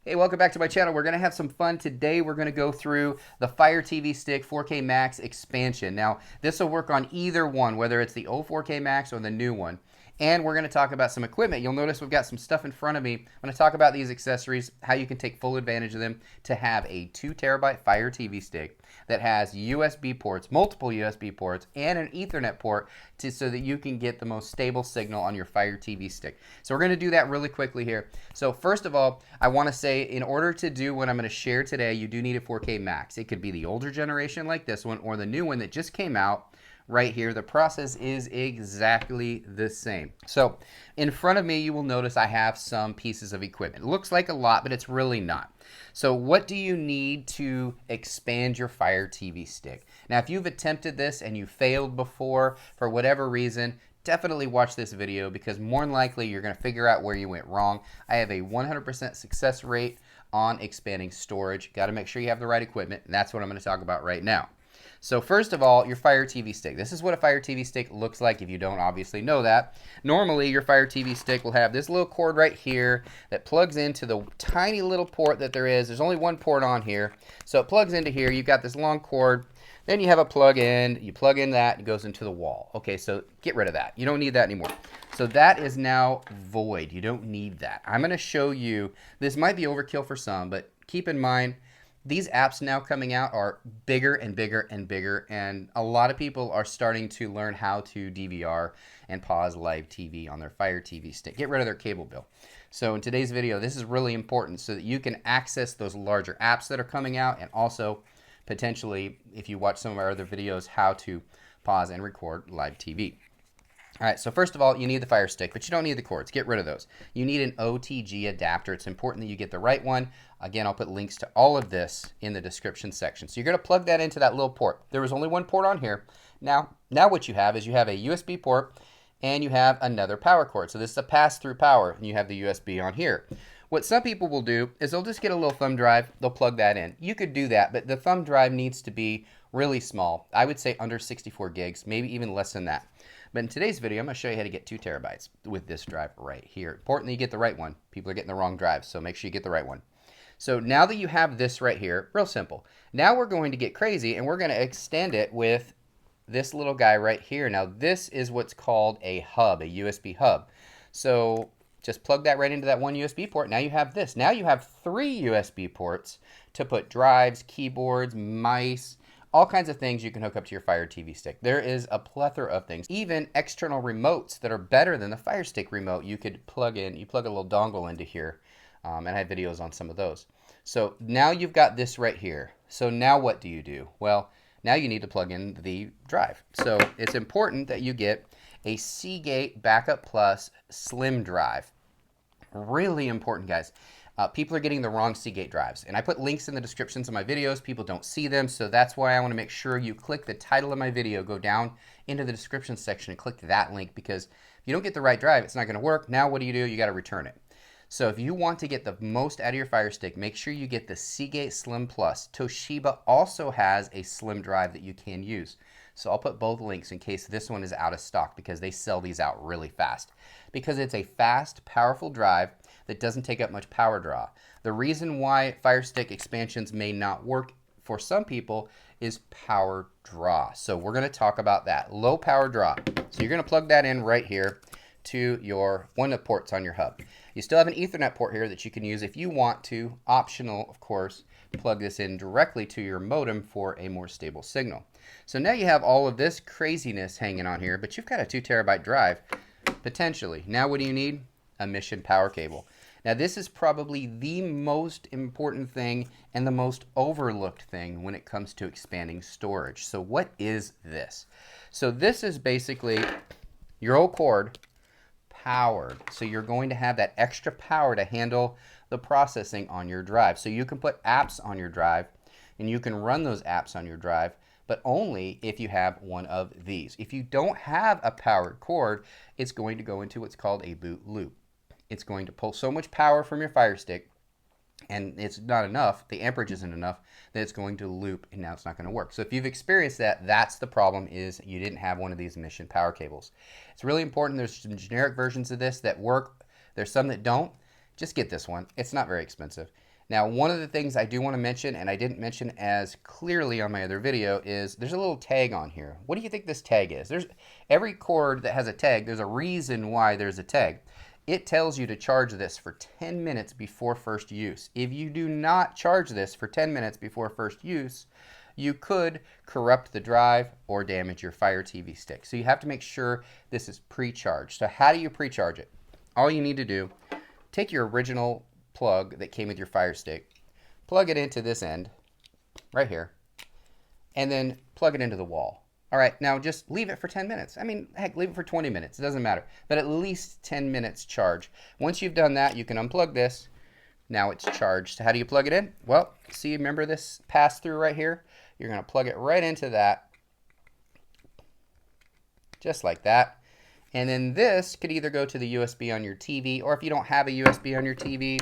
Hey, welcome back to my channel. We're going to have some fun today. We're going to go through the Fire TV Stick 4K Max expansion. Now, this will work on either one, whether it's the old 4K Max or the new one. And we're going to talk about some equipment. You'll notice we've got some stuff in front of me. I'm going to talk about these accessories, how you can take full advantage of them to have a 2 terabyte Fire TV Stick that has USB ports, multiple USB ports, and an Ethernet port so that you can get the most stable signal on your Fire TV Stick. So we're going to do that really quickly here. So first of all, I want to say in order to do what I'm going to share today, you do need a 4K Max. It could be the older generation like this one or the new one that just came out. Right here, the process is exactly the same. So in front of me, you will notice I have some pieces of equipment. It looks like a lot, but it's really not. So what do you need to expand your Fire TV Stick? Now, if you've attempted this and you failed before for whatever reason, definitely watch this video because more than likely you're going to figure out where you went wrong. I have a 100% success rate on expanding storage. Got to make sure you have the right equipment, and that's what I'm going to talk about right now. So first of all, your Fire TV Stick. This is what a Fire TV Stick looks like if you don't obviously know that. Normally, your Fire TV Stick will have this little cord right here that plugs into the tiny little port that there is. There's only one port on here. So it plugs into here. You've got this long cord. Then you have a plug in. You plug in that. It goes into the wall. Okay, so get rid of that. You don't need that anymore. So that is now void. You don't need that. I'm going to show you. This might be overkill for some, but keep in mind, these apps now coming out are bigger and bigger and bigger, and a lot of people are starting to learn how to DVR and pause live TV on their Fire TV Stick. Get rid of their cable bill. So in today's video, this is really important so that you can access those larger apps that are coming out, and also potentially, if you watch some of our other videos, how to pause and record live TV. All right, so first of all, you need the Fire Stick, but you don't need the cords. Get rid of those. You need an OTG adapter. It's important that you get the right one. Again, I'll put links to all of this in the description section. So you're going to plug that into that little port. There was only one port on here. Now what you have is you have a USB port and you have another power cord. So this is a pass-through power, and you have the USB on here. What some people will do is they'll just get a little thumb drive. They'll plug that in. You could do that, but the thumb drive needs to be really small. I would say under 64 gigs, maybe even less than that. But in today's video, I'm going to show you how to get 2 terabytes with this drive right here. Important that you get the right one. People are getting the wrong drive, so make sure you get the right one. So now that you have this right here, real simple. Now we're going to get crazy, and we're going to extend it with this little guy right here. Now this is what's called a hub, a USB hub. So just plug that right into that one USB port. Now you have this. Now you have 3 USB ports to put drives, keyboards, mice, all kinds of things you can hook up to your Fire TV Stick. There is a plethora of things. Even external remotes that are better than the Fire Stick remote you could plug in. You plug a little dongle into here, and I have videos on some of those. So now you've got this right here. So now what do you do? Well, now you need to plug in the drive. So it's important that you get a Seagate Backup Plus Slim drive. Really important, guys. People are getting the wrong Seagate drives, and I put links in the descriptions of my videos. People don't see them, so that's why I want to make sure you click the title of my video, go down into the description section and click that link, because if you don't get the right drive, it's not going to work. Now what do? You got to return it. So if you want to get the most out of your Fire Stick, make sure you get the Seagate Slim Plus. Toshiba also has a slim drive that you can use. So I'll put both links in case this one is out of stock, because they sell these out really fast. Because it's a fast, powerful drive that doesn't take up much power draw. The reason why Fire Stick expansions may not work for some people is power draw. So we're going to talk about that. Low power draw. So you're going to plug that in right here to your one of the ports on your hub. You still have an Ethernet port here that you can use if you want to. Optional, of course, plug this in directly to your modem for a more stable signal. So now you have all of this craziness hanging on here, but you've got a 2 terabyte drive, potentially. Now what do you need? A mission power cable. Now this is probably the most important thing and the most overlooked thing when it comes to expanding storage. So what is this? So this is basically your old cord powered. So you're going to have that extra power to handle the processing on your drive. So you can put apps on your drive, and you can run those apps on your drive, but only if you have one of these. If you don't have a powered cord, it's going to go into what's called a boot loop. It's going to pull so much power from your Fire Stick, and it's not enough, the amperage isn't enough, that it's going to loop, and now it's not going to work. So if you've experienced that, that's the problem, is you didn't have one of these mission power cables. It's really important. There's some generic versions of this that work. There's some that don't. Just get this one. It's not very expensive. Now, one of the things I do want to mention, and I didn't mention as clearly on my other video, is there's a little tag on here. What do you think this tag is? There's every cord that has a tag, there's a reason why there's a tag. It tells you to charge this for 10 minutes before first use. If you do not charge this for 10 minutes before first use, you could corrupt the drive or damage your Fire TV stick. So you have to make sure this is pre-charged. So how do you pre-charge it? All you need to do, take your original plug that came with your Fire Stick, plug it into this end right here, and then plug it into the wall. All right, now just leave it for 10 minutes. I mean, heck, leave it for 20 minutes. It doesn't matter, but at least 10 minutes charge. Once you've done that, you can unplug this. Now it's charged. How do you plug it in? Well, see, remember this pass through right here? You're going to plug it right into that, just like that. And then this could either go to the USB on your TV, or if you don't have a USB on your TV,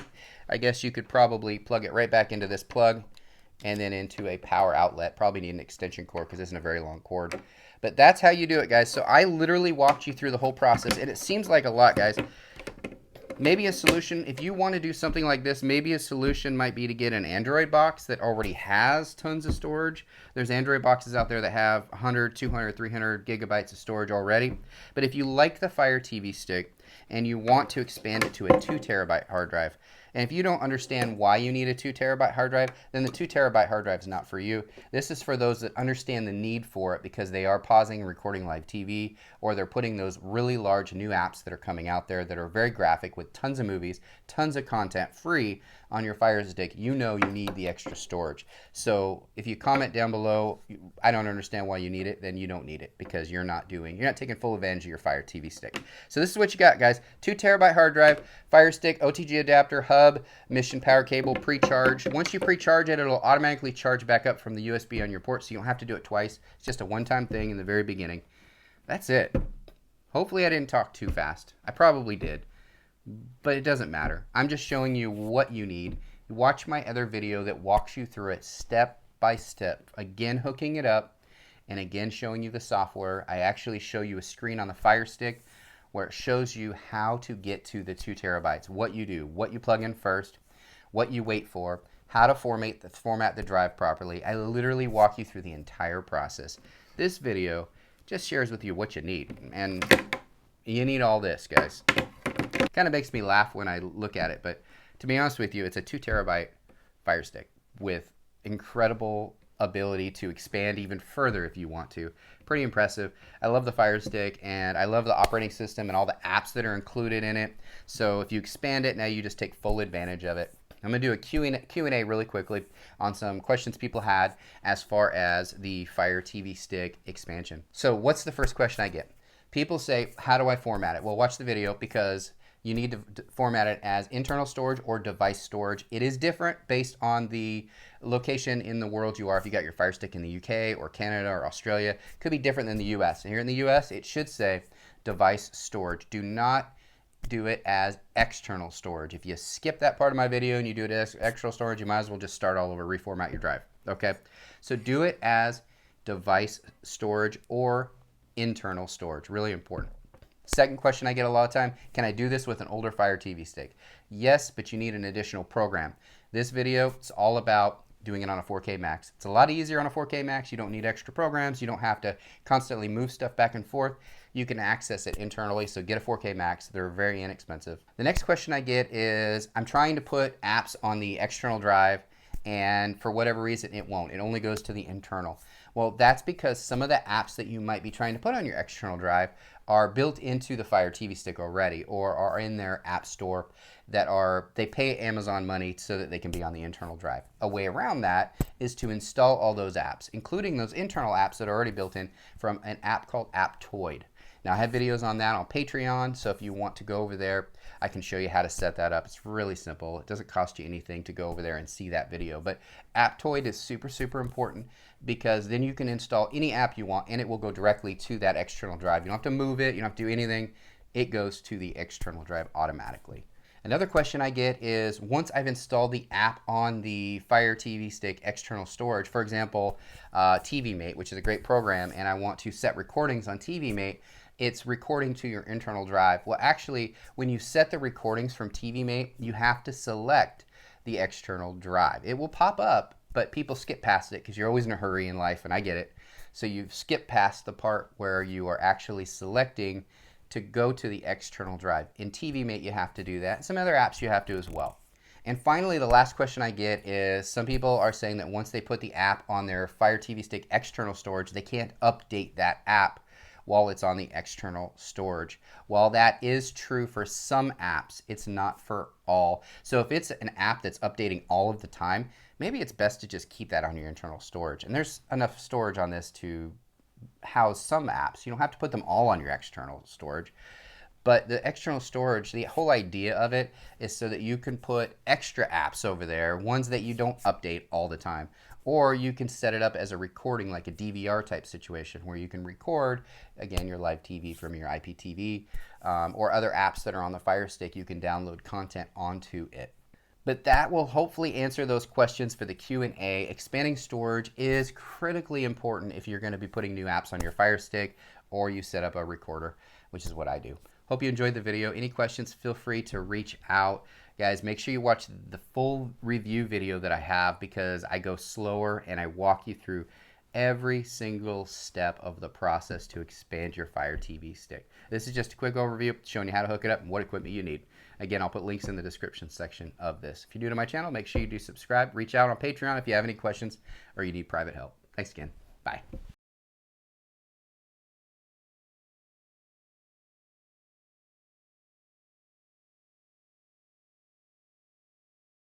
I guess you could probably plug it right back into this plug and then into a power outlet. Probably need an extension cord because this isn't a very long cord. But that's how you do it, guys. So I literally walked you through the whole process, and it seems like a lot, guys. Maybe a solution, if you want to do something like this, maybe a solution might be to get an Android box that already has tons of storage. There's Android boxes out there that have 100, 200, 300 gigabytes of storage already. But if you like the Fire TV stick and you want to expand it to a 2 terabyte hard drive, and if you don't understand why you need a 2 terabyte hard drive, then the 2 terabyte hard drive is not for you. This is for those that understand the need for it because they are pausing and recording live TV, or they're putting those really large new apps that are coming out there that are very graphic with tons of movies, tons of content free on your Fire Stick. You know you need the extra storage. So if you comment down below, I don't understand why you need it, then you don't need it because you're not taking full advantage of your Fire TV stick. So this is what you got, guys. 2 terabyte hard drive, Fire Stick, OTG adapter, hub, mission power cable, pre-charge. Once you pre-charge it, it'll automatically charge back up from the USB on your port, so you don't have to do it twice. It's just a one-time thing in the very beginning. That's it. Hopefully I didn't talk too fast. I probably did, but it doesn't matter. I'm just showing you what you need. Watch my other video that walks you through it step by step. Again, hooking it up and again showing you the software. I actually show you a screen on the Fire Stick where it shows you how to get to the 2 terabytes, what you do, what you plug in first, what you wait for, how to format the drive properly. I literally walk you through the entire process. This video just shares with you what you need, and you need all this, guys. Kind of makes me laugh when I look at it, but to be honest with you, it's a 2 terabyte Fire Stick with incredible ability to expand even further if you want to. Pretty impressive. I love the Fire Stick, and I love the operating system and all the apps that are included in it. So if you expand it, now you just take full advantage of it. I'm going to do a Q&A really quickly on some questions people had as far as the Fire TV Stick expansion. So what's the first question I get? People say, how do I format it? Well, watch the video because you need to format it as internal storage or device storage. It is different based on the location in the world you are. If you got your Fire Stick in the UK or Canada or Australia, it could be different than the US. And here in the US, it should say device storage. Do not do it as external storage. If you skip that part of my video and you do it as external storage, you might as well just start all over, reformat your drive. Okay? So do it as device storage or internal storage. Really important. Second question I get a lot of time, can I do this with an older Fire TV stick? Yes, but you need an additional program. This video, it's all about doing it on a 4K Max. It's a lot easier on a 4K Max. You don't need extra programs. You don't have to constantly move stuff back and forth. You can access it internally, so get a 4K Max. They're very inexpensive. The next question I get is, I'm trying to put apps on the external drive, and for whatever reason, it won't. It only goes to the internal. Well, that's because some of the apps that you might be trying to put on your external drive are built into the Fire TV stick already, or are in their app store they pay Amazon money so that they can be on the internal drive. A way around that is to install all those apps, including those internal apps that are already built in from an app called Aptoid. Now, I have videos on that on Patreon, so if you want to go over there, I can show you how to set that up. It's really simple. It doesn't cost you anything to go over there and see that video. But Aptoid is super, super important because then you can install any app you want, and it will go directly to that external drive. You don't have to move it. You don't have to do anything. It goes to the external drive automatically. Another question I get is, once I've installed the app on the Fire TV Stick external storage, for example, TVMate, which is a great program, and I want to set recordings on TVMate, it's recording to your internal drive. Well, actually, when you set the recordings from TVMate, you have to select the external drive. It will pop up, but people skip past it because you're always in a hurry in life, and I get it. So you've skipped past the part where you are actually selecting to go to the external drive. In TVMate, you have to do that. Some other apps you have to as well. And finally, the last question I get is some people are saying that once they put the app on their Fire TV Stick external storage, they can't update that app while it's on the external storage. While that is true for some apps, it's not for all. So if it's an app that's updating all of the time, maybe it's best to just keep that on your internal storage. And there's enough storage on this to house some apps. You don't have to put them all on your external storage. But the external storage, the whole idea of it is so that you can put extra apps over there, ones that you don't update all the time. Or you can set it up as a recording, like a DVR type situation where you can record, again, your live TV from your IPTV, or other apps that are on the Fire Stick. You can download content onto it. But that will hopefully answer those questions for the Q&A. Expanding storage is critically important if you're going to be putting new apps on your Fire Stick or you set up a recorder, which is what I do. Hope you enjoyed the video. Any questions, feel free to reach out. Guys, make sure you watch the full review video that I have because I go slower and I walk you through every single step of the process to expand your Fire TV Stick. This is just a quick overview showing you how to hook it up and what equipment you need. Again, I'll put links in the description section of this. If you're new to my channel, make sure you do subscribe. Reach out on Patreon if you have any questions or you need private help. Thanks again. Bye.